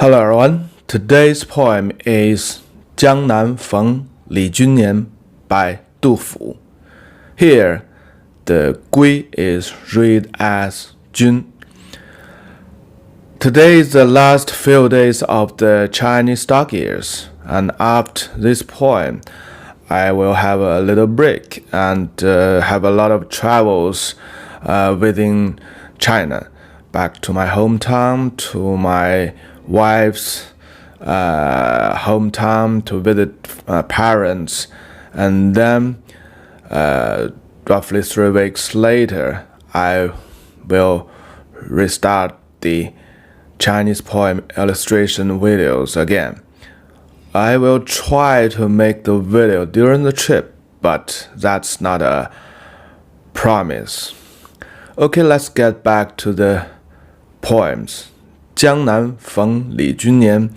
Hello everyone, today's poem is 江南逢李君年 by 杜甫. Here, the Gui is read as Jun. Today is the last few days of the Chinese stock years, and after this poem, I will have a little break and have a lot of travels within China, back to my hometown, to my wife's hometown to visit parents, and then roughly 3 weeks later I will restart the Chinese poem illustration videos again. I will try to make the video during the trip, but that's not a promise. Okay, let's get back to the poems. 江南逢李君年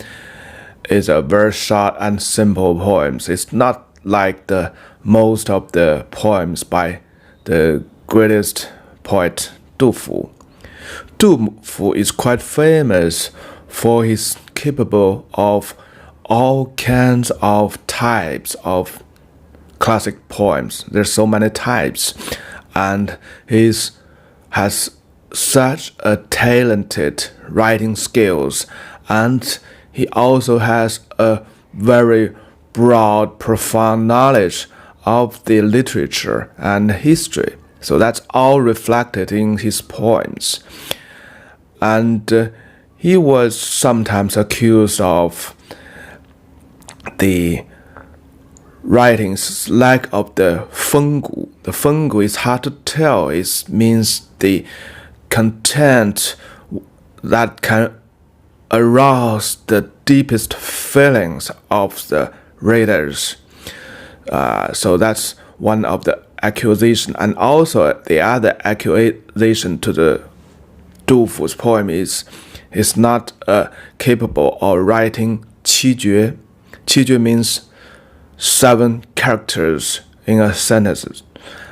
is a very short and simple poem. It's not like the most of the poems by the greatest poet Du Fu. Du Fu is quite famous for his capable of all kinds of types of classic poems. There's so many types, and he has such a talented writing skills, and he also has a very broad, profound knowledge of the literature and history. So that's all reflected in his poems. And he was sometimes accused of the writing's lack of the fenggu. The fenggu is hard to tell. It means the content that can arouse the deepest feelings of the readers. So that's one of the accusation, and also the other accusation to the Du Fu's poem is not capable of writing 七绝. 七绝 means 7 characters in a sentence,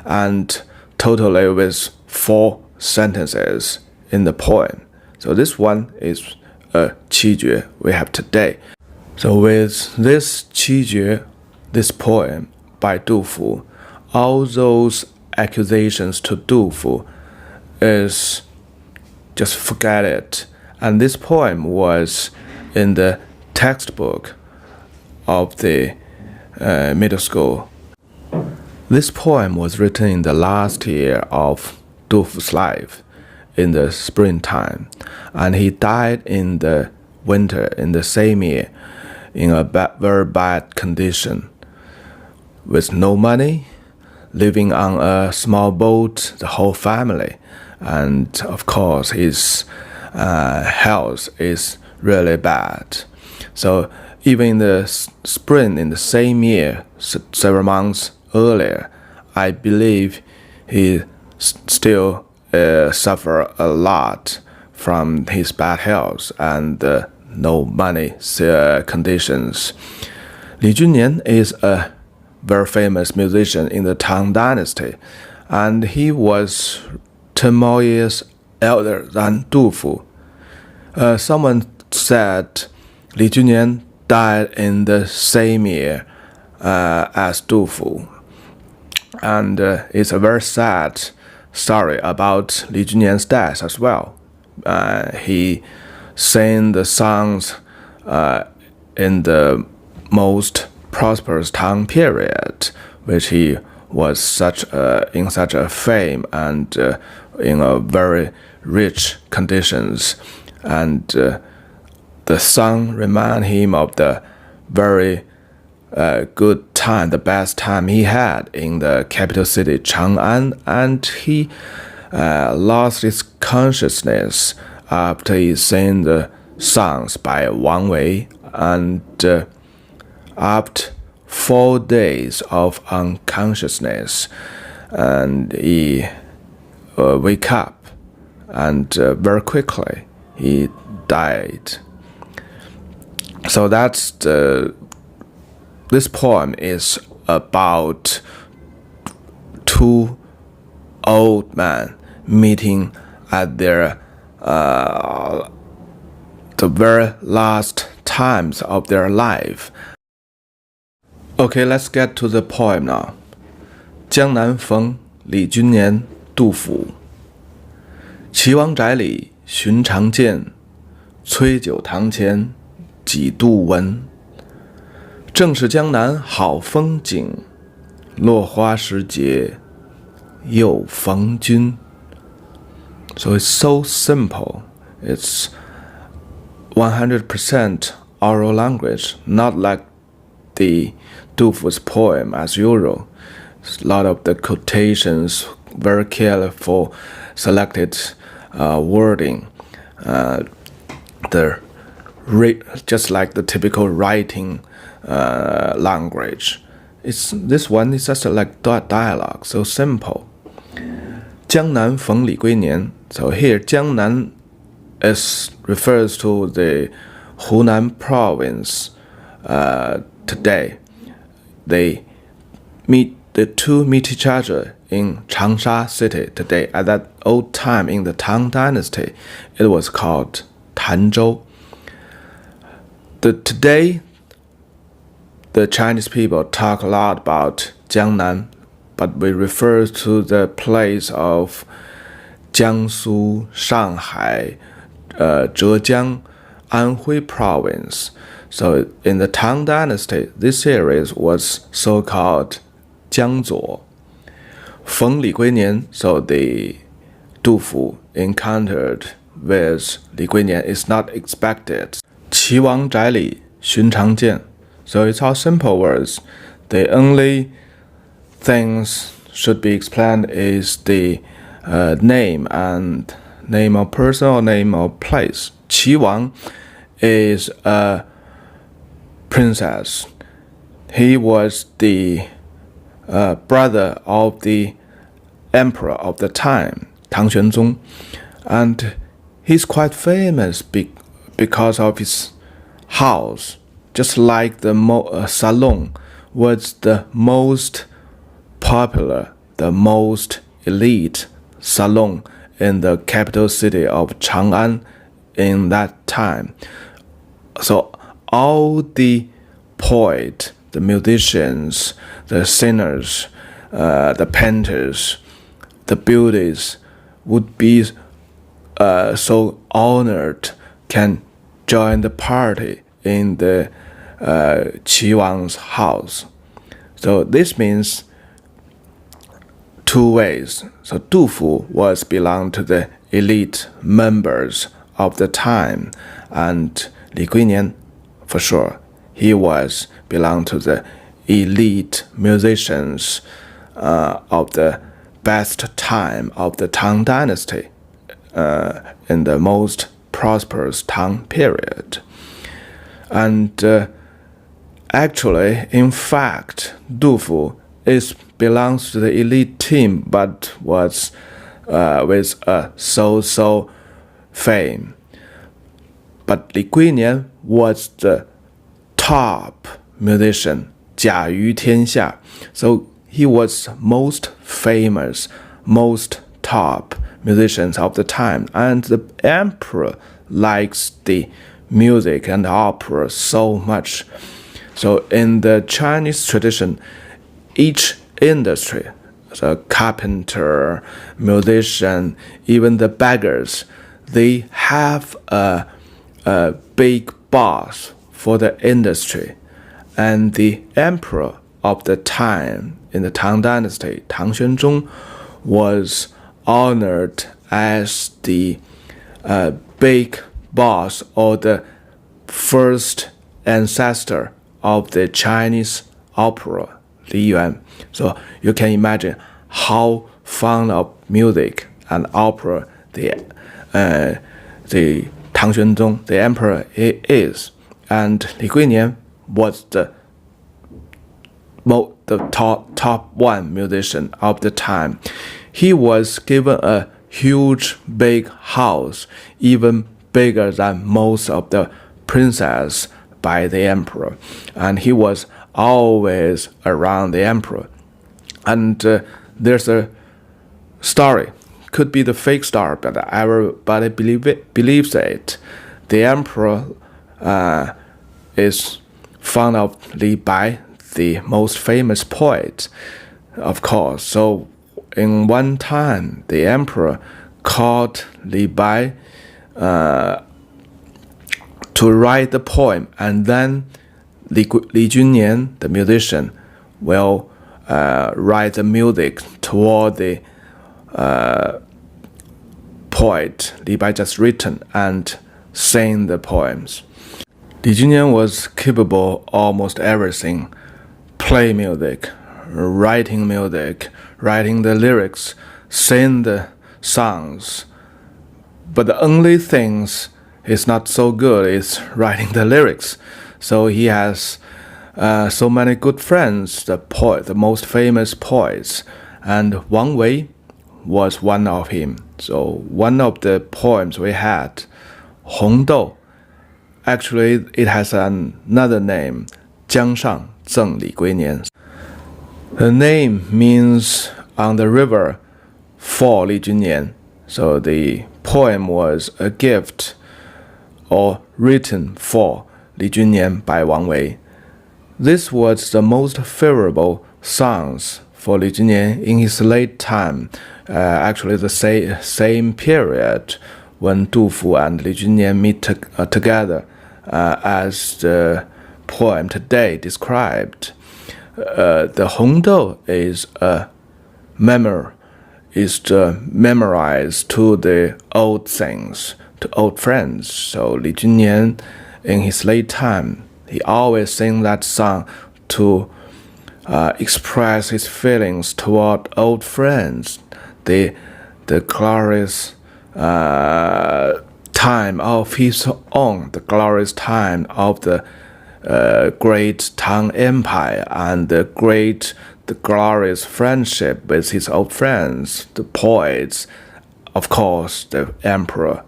and totally with 4 sentences in the poem. So this one is a 七绝 we have today. So with this 七绝, this poem by Du Fu, all those accusations to Du Fu is just forget it. And this poem was in the textbook of the middle school. This poem was written in the last year of Du Fu's life, in the springtime, and he died in the winter in the same year in a very bad condition, with no money, living on a small boat, the whole family, and of course his health is really bad. So even in the spring in the same year, several months earlier, I believe he still suffer a lot from his bad health and no money conditions. Li Guinian is a very famous musician in the Tang dynasty, and he was 10 more years elder than Du Fu. Someone said Li Guinian died in the same year as Du Fu, and it's a very sad story about Li Guinian's death as well. He sang the songs in the most prosperous Tang period, which he was in such a fame and in a very rich conditions, and the song remind him of the very good time, the best time he had in the capital city Chang'an, and he lost his consciousness after he sang the songs by Wang Wei, and after 4 days of unconsciousness, and he wake up, and very quickly he died. So this poem is about 2 old men meeting at their the very last times of their life. Okay, let's get to the poem now. 江南逢李君年，杜甫。岐王宅里寻常见，崔九堂前几度闻。正是江南好风景，落花时节又逢君。So it's so simple. It's 100% oral language, not like the Dufu's poem as usual. A lot of the quotations, very careful selected wording, just like the typical writing language. This one is just like dialogue, so simple. 江南逢李龟年. So here, 江南refers to the Hunan province today. The two meet each other in Changsha city today. At that old time in the Tang dynasty, it was called Tanzhou. Today, the Chinese people talk a lot about Jiangnan, but we refer to the place of Jiangsu, Shanghai, Zhejiang, Anhui province. So in the Tang dynasty, this area was so-called Jiangzuo. Feng Li Guinian, so the Dufu encountered with Li Guinian is not expected. 岐王宅里寻常见. So it's all simple words. The only things should be explained is the name and name of person or name of place. 岐王 is a princess. He was the brother of the emperor of the time, Tang Xuanzong, and he's quite famous because of his house. Just like the salon was the most popular, the most elite salon in the capital city of Chang'an in that time. So all the poets, the musicians, the singers, the painters, the beauties would be so honored can join the party in the Qi Wang's house. So this means two ways. So Dufu belonged to the elite members of the time, and Li Guinian, for sure, he belonged to the elite musicians of the best time of the Tang dynasty in the most prosperous Tang period. And actually, in fact, Dufu belongs to the elite team, but was with a so-so fame. But Li Guinian was the top musician, 甲于天下. So he was most famous, most top musicians of the time. And the emperor likes the music and opera so much. So in the Chinese tradition, each industry, the carpenter, musician, even the beggars, they have a big boss for the industry. And the emperor of the time in the Tang dynasty, Tang Xuanzong, was honored as the big boss or the first ancestor of the Chinese opera, Li Yuan. So you can imagine how fond of music and opera the Tang Xuanzong, the emperor, is. And Li Guinian was the top one musician of the time. He was given a huge big house, even bigger than most of the princess by the emperor, and he was always around the emperor. And there's a story, could be the fake story, but everybody believes it, the emperor is fond of Li Bai, the most famous poet, of course. So in one time, the emperor called Li Bai to write the poem, and then Li Guinian, the musician, will write the music toward the poet Li Bai just written and sing the poems. Li Guinian was capable of almost everything: play music, writing the lyrics, sing the songs. But the only things he's not so good is writing the lyrics. So he has so many good friends, the most famous poets, and Wang Wei was one of him. So one of the poems we had, Hong Dou, actually it has another name, Jiangshan Zeng Li Guinian. The name means on the river for Li Guinian. So the poem was a gift or written for Li Guinian by Wang Wei. This was the most favorable songs for Li Guinian in his late time, actually the same period when Du Fu and Li Guinian meet together, as the poem today described. The Hong Dou is memorized to the old things, to old friends. So Li Guinian, in his late time, he always sing that song to express his feelings toward old friends, the glorious time of his own, the glorious time of the great Tang Empire, and the glorious friendship with his old friends, the poets, of course, the emperor.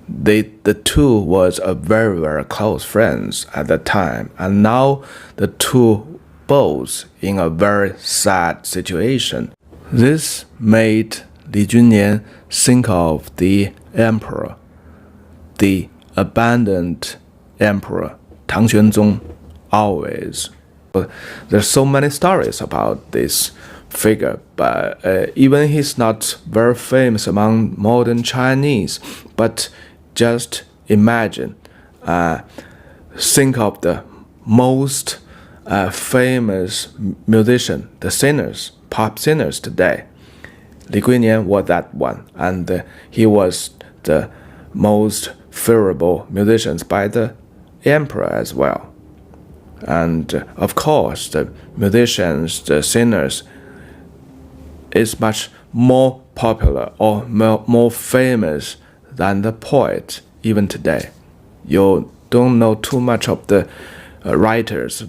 The two was a very close friends at that time, and now the two both in a very sad situation. This made Li Guinian think of the emperor, the abandoned emperor, Tang Xuanzong, always. There's so many stories about this figure, but even he's not very famous among modern Chinese. But just imagine, think of the most famous musician, the singers, pop singers today. Li Guinian was that one, and he was the most favorable musicians by the emperor as well. And of course, the musicians, the singers, is much more popular or more famous than the poet even today. You don't know too much of the writers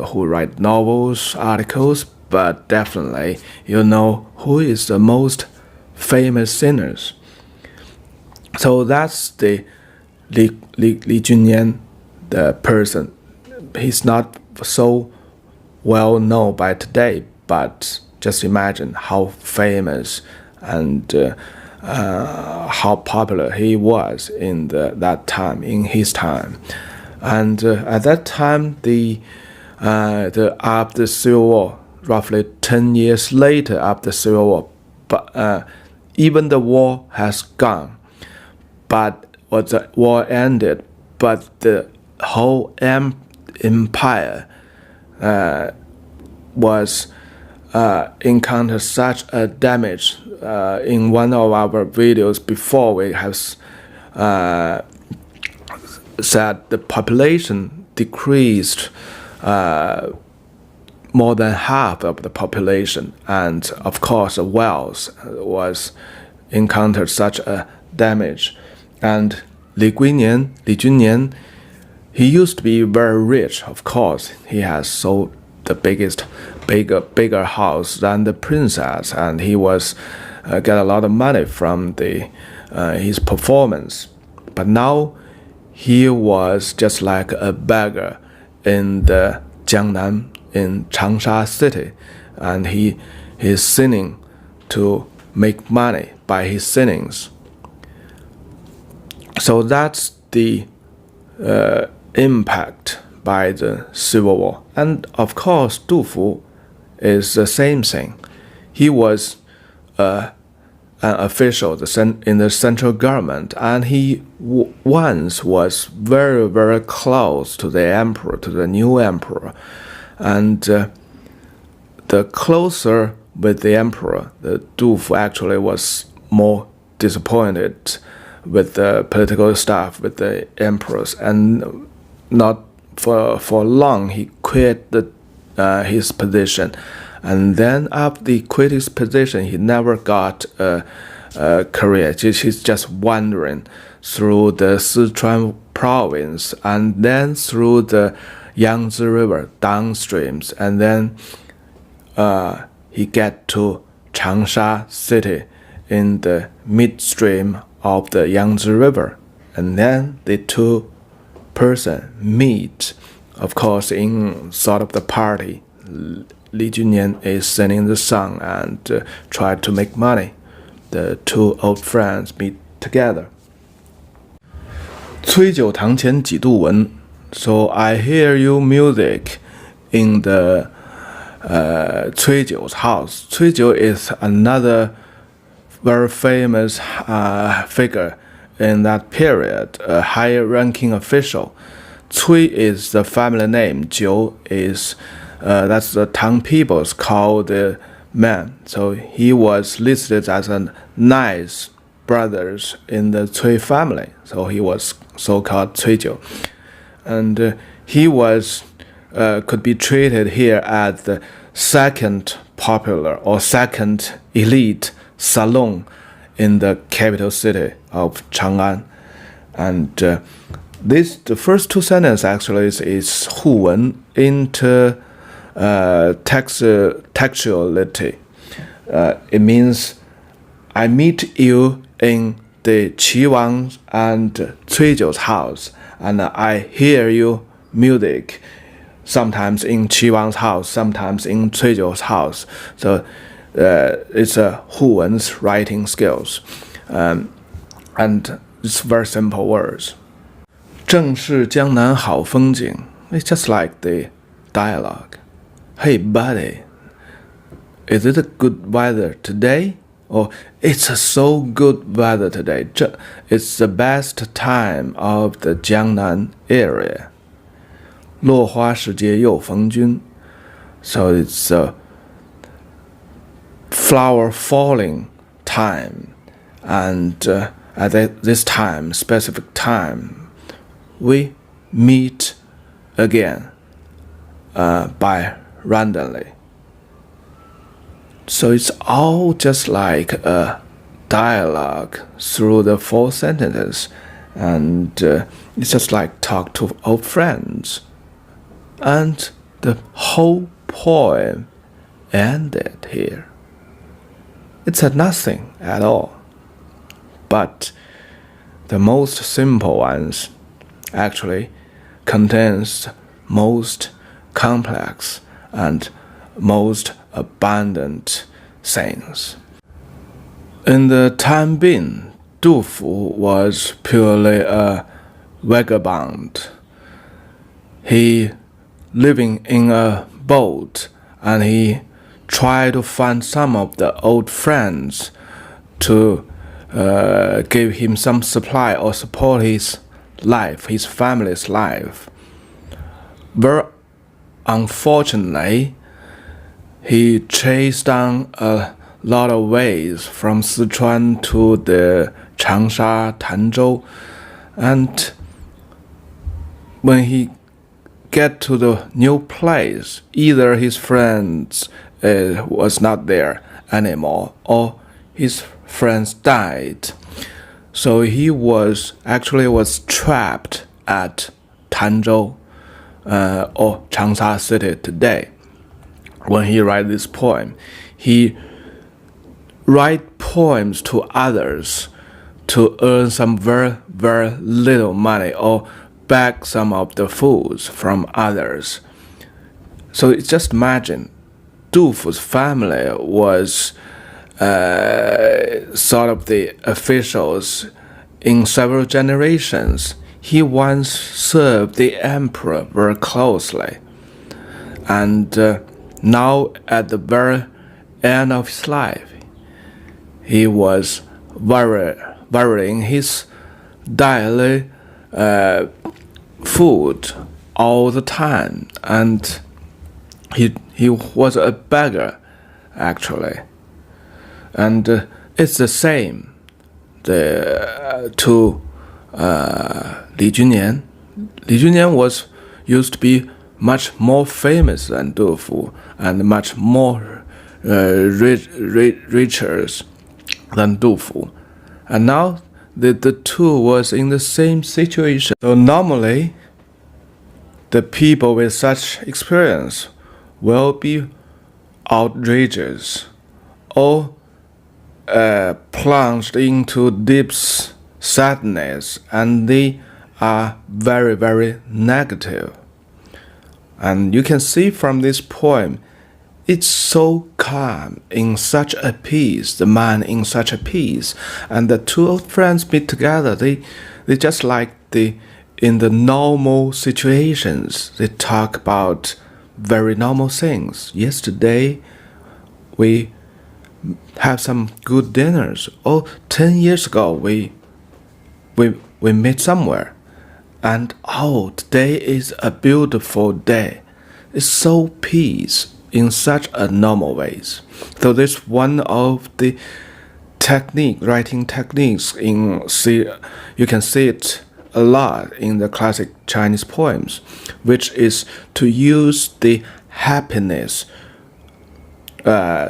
who write novels, articles, but definitely you know who is the most famous singers. So that's the Li Guinian, the person. He's not so well known by today, but just imagine how famous and how popular he was in that time, in his time. And at that time, after the Civil War, roughly 10 years later after the Civil War, but even the war has gone, but the war ended, but the whole empire was encountered such a damage. In one of our videos before, we have said the population decreased more than half of the population, and of course the wealth was encountered such a damage. And Li Guinian, he used to be very rich. Of course, he has the bigger house than the princess, and he was get a lot of money from his performance. But now he was just like a beggar in the Jiangnan, in Changsha city, and he is singing to make money by his singings. So that's the impact by the Civil War. And of course, Du Fu is the same thing. He was an official in the central government, and he once was very, very close to the emperor, to the new emperor. And the closer with the emperor, the Du Fu actually was more disappointed with the political staff, with the emperors, and not for long he quit his position. And then after he quit his position, he never got a career. He's just wandering through the Sichuan province and then through the Yangtze River downstreams, and then he get to Changsha city in the midstream of the Yangtze River, and then the two person meet, of course, in sort of the party. Li Guinian is singing the song and try to make money. The two old friends meet together. 崔九堂前几度闻 So I hear you music in the Cui Jiu's house. Cui Jiu is another very famous figure in that period, a high-ranking official. Cui is the family name. Jiu is that's the Tang people's called the man. So he was listed as a nice brothers in the Cui family. So he was so-called Cui Jiu, and he was could be treated here as the second popular or second elite salon in the capital city of Chang'an. And the first two sentences actually is Hu Wen into textuality. It means I meet you in the Qi Wang and Cui Jiu's house, and I hear you music, sometimes in Qi Wang's house, sometimes in Cui Jiu's house. So it's Hu Wen's writing skills, and it's very simple words. 正是江南好风景. It's just like the dialogue. Hey buddy, is it a good weather today? Or it's a so good weather today. It's the best time of the Jiangnan area. 落花时节又逢君. So it's a flower falling time, and at this time, specific time, we meet again by randomly. So it's all just like a dialogue through the four sentences, and it's just like talk to old friends. And the whole poem ended here. It's a nothing at all. But the most simple ones actually contains most complex and most abundant things. In the time being, Du Fu was purely a vagabond. He living in a boat, and he tried to find some of the old friends to give him some supply or support his life, his family's life. Very unfortunately, he chased down a lot of ways from Sichuan to the Changsha, Tanzhou, and when he get to the new place, either his friends was not there anymore, or his friends died. So he was trapped at Tanzhou or Changsha city today. When he write this poem, he write poems to others to earn some very, very little money, or beg some of the foods from others. So just imagine, Du Fu's family was sort of the officials in several generations. he once served the emperor very closely, and now at the very end of his life, he was varying his daily food all the time, and he was a beggar actually, and it's the same to Li Guinian. Li Guinian was used to be much more famous than Du Fu and much more richer than Du Fu, and now the two was in the same situation. So normally, the people with such experience will be outrageous or plunged into deep sadness, and they are very, very negative. And you can see from this poem, it's so calm in such a peace, the man in such a peace, and the two old friends meet together. They just like in the normal situations, they talk about very normal things. Yesterday, we have some good dinners. Oh, 10 years ago, we met somewhere. And oh, today is a beautiful day. It's so peace in such a normal ways. So this one of the writing techniques you can see it a lot in the classic Chinese poems, which is to use the happiness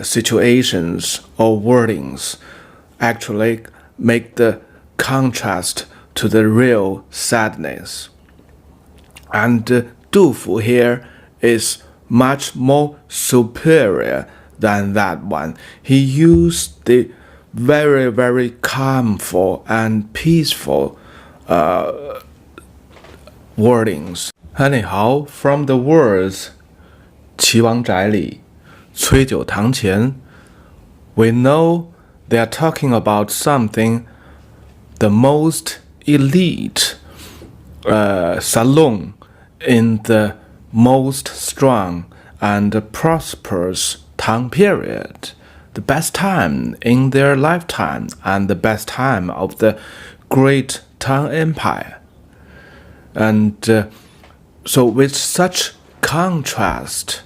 situations or wordings actually make the contrast to the real sadness. And Du Fu here is much more superior than that one. He used the very, very calmful and peaceful wordings. Anyhow, from the words 岐王宅里崔九堂前, we know they are talking about something, the most elite salon in the most strong and prosperous Tang period, the best time in their lifetime and the best time of the great Tang Empire. And so with such contrast,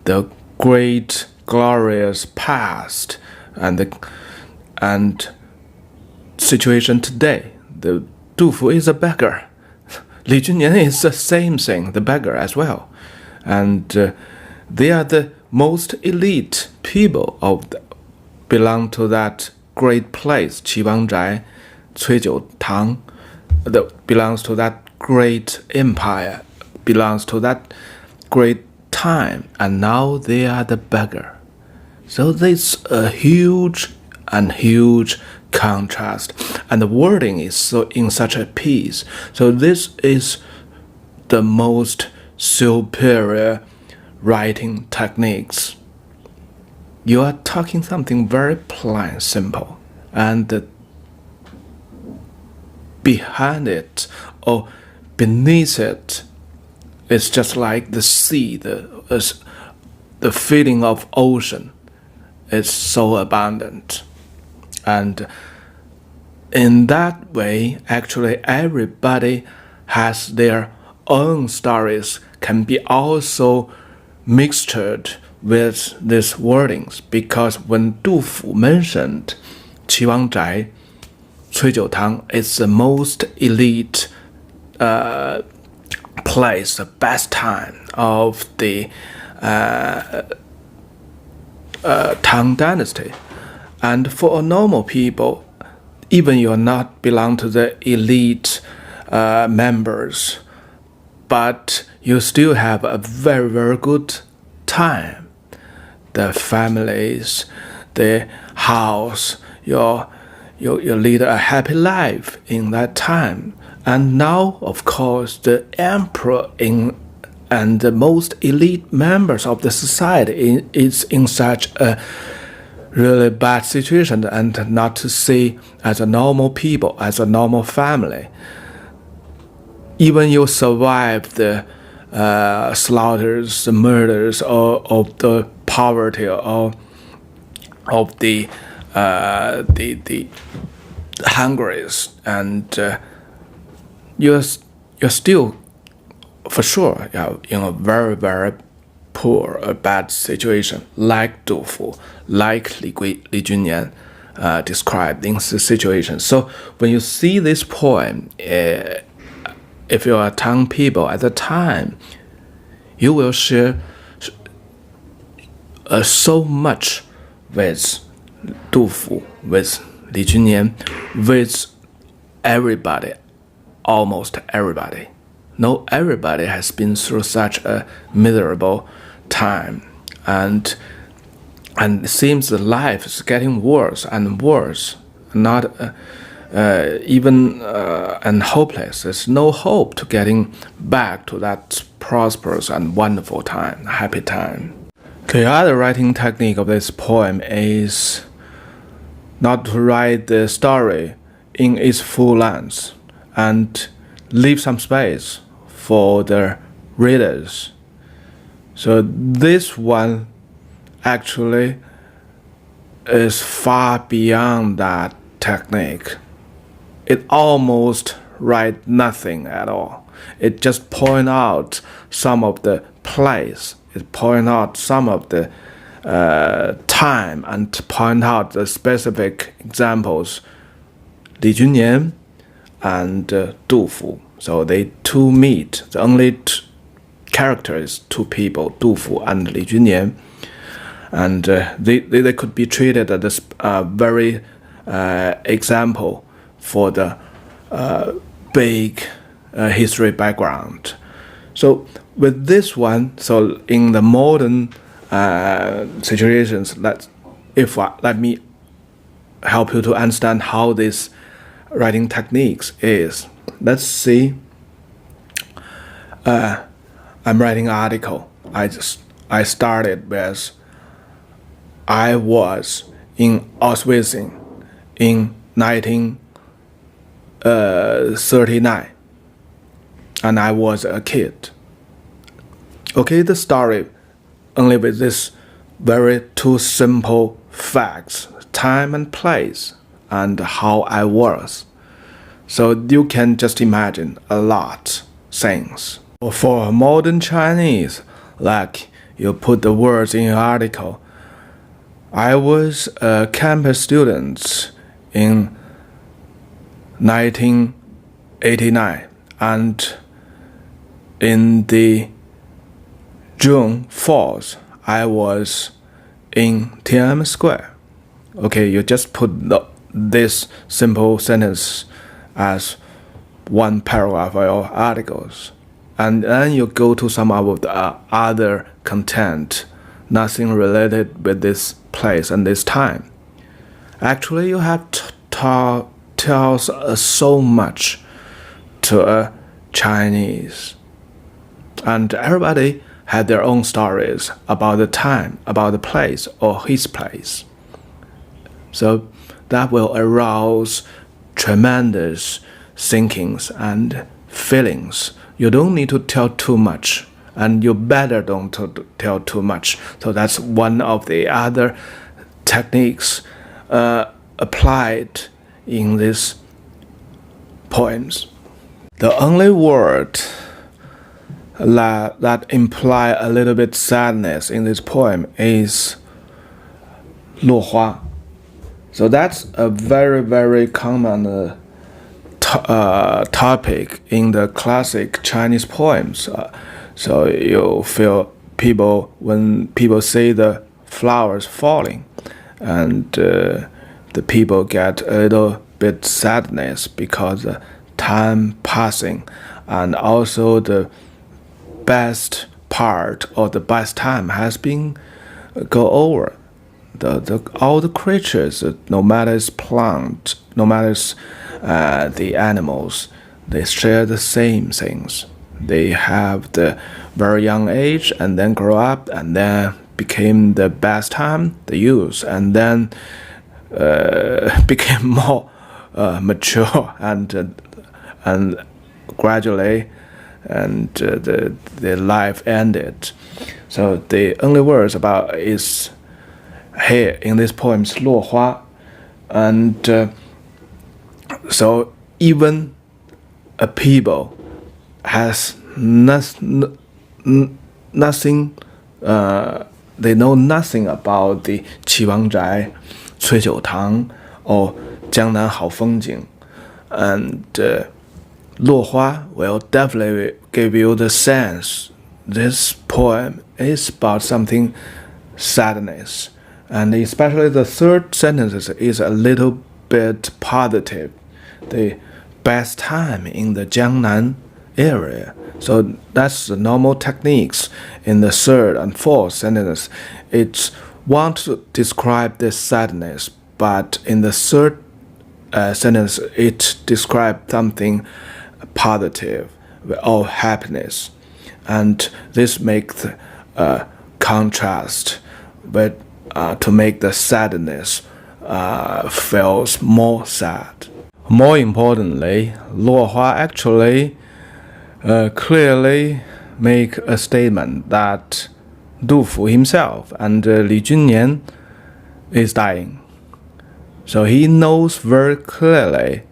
the great glorious past and situation today, the Du Fu is a beggar. Li Guinian is the same thing, the beggar as well. And they are the most elite people belong to that great place, Qi Wang Zhai, Cui Jiu Tang, that belongs to that great empire, belongs to that great time, and now they are the beggar. So there's a huge contrast, and the wording is so in such a piece. So this is the most superior writing techniques. You are talking something very plain, simple, and behind it or beneath it, it's just like the sea, the feeling of ocean is so abundant. And in that way, actually everybody has their own stories, can be also mixtured with these wordings, because when Du Fu mentioned Qi Wang Zhai, Cui Jiu Tang, it's the most elite place, the best time of the Tang dynasty. And for normal people, even you're not belong to the elite members, but you still have a very, very good time. The families, the house, you lead a happy life in that time. And now, of course, the emperor and the most elite members of the society is in such a really bad situation, and not to see as a normal people, as a normal family. even you survive the slaughters, the murders, or of the poverty, or of the hungries, and you're still for sure in a very very poor, a bad situation, like Du Fu, like Li Guinian described in this situation. So when you see this poem, if you are Tang people at the time, you will share so much with Du Fu, with Li Guinian, with everybody, almost everybody. No, everybody has been through such a miserable time, and it seems the life is getting worse and worse, not even and hopeless. There's no hope to getting back to that prosperous and wonderful time, happy time. The other writing technique of this poem is not to write the story in its full length and leave some space for the readers. So this one actually is far beyond that technique. It almost write nothing at all. It just point out some of the place. It point out some of the time, and point out the specific examples. Li Guinian and Du Fu. So they two meet. The only character is two people, Du Fu and Li Guinian, and they could be treated as a very example for the big history background. So with this one, so in the modern situations, let me help you to understand how this writing techniques is. Let's see. I'm writing an article. I started with I was in Auschwitz in 1939, and I was a kid. Okay, the story only with this very two simple facts: time and place, and how I was. So you can just imagine a lot things. For modern Chinese, like you put the words in your article, I was a campus student in 1989, and in the June 4th, I was in Tiananmen Square. Okay, you just put this simple sentence as one paragraph of your articles, and then you go to some of the other content, nothing related with this place and this time. Actually, you have tells so much to a Chinese, and everybody had their own stories about the time, about the place or his place. So that will arouse tremendous thinkings and feelings. You don't need to tell too much, and you better don't tell too much. So that's one of the other techniques applied in these poems. The only word that imply a little bit sadness in this poem is 落花. So that's a very, very common topic in the classic Chinese poems. So you feel when people say the flowers falling, and the people get a little bit sadness because the time passing, and also the best part or the best time has been go over. All the creatures, no matter it's plant, no matter it's the animals, they share the same things. They have the very young age, and then grow up, and then became the best time, the youth, and then became more mature and gradually, and the life ended. So the only words about is here in this poem is 落花, and so even a people has nothing, they know nothing about the 岐王宅, 翠酒堂, or 江南好风景, and 落花 will definitely give you the sense this poem is about something sadness, and especially the third sentence is a little bit positive, the best time in the Jiangnan area. So that's the normal techniques in the third and fourth sentence. It wants to describe the sadness, but in the third sentence it describes something positive or happiness, and this makes a contrast with to make the sadness feels more sad. More importantly, 落花 actually clearly make a statement that Du Fu himself and Li Guinian is dying. So he knows very clearly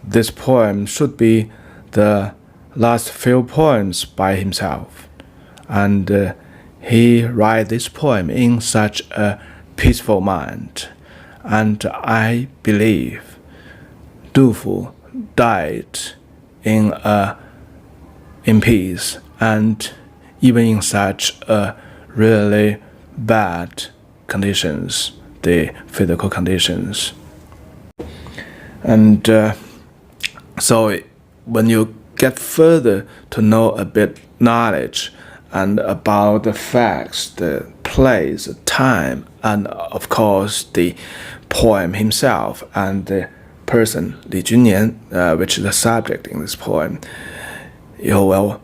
this poem should be the last few poems by himself, and he write this poem in such a peaceful mind, and I believe Du Fu died in peace, and even in such a really bad conditions, the physical conditions. And so when you get further to know a bit knowledge and about the facts, the place, the time, and of course the poem himself and the person Li Guinian, which is the subject in this poem, you will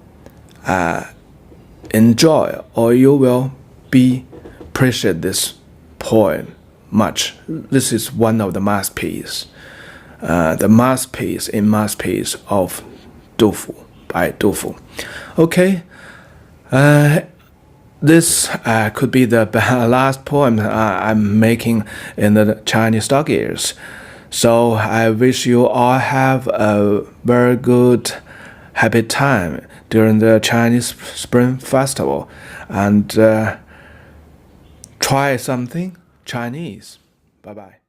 enjoy, or you will appreciate this poem much. This is one of the masterpieces, the masterpiece of Du Fu, by Du Fu. Okay, this could be the last poem I'm making in the Chinese dog years. So I wish you all have a very good, happy time during the Chinese Spring Festival, and try something Chinese. Bye-bye.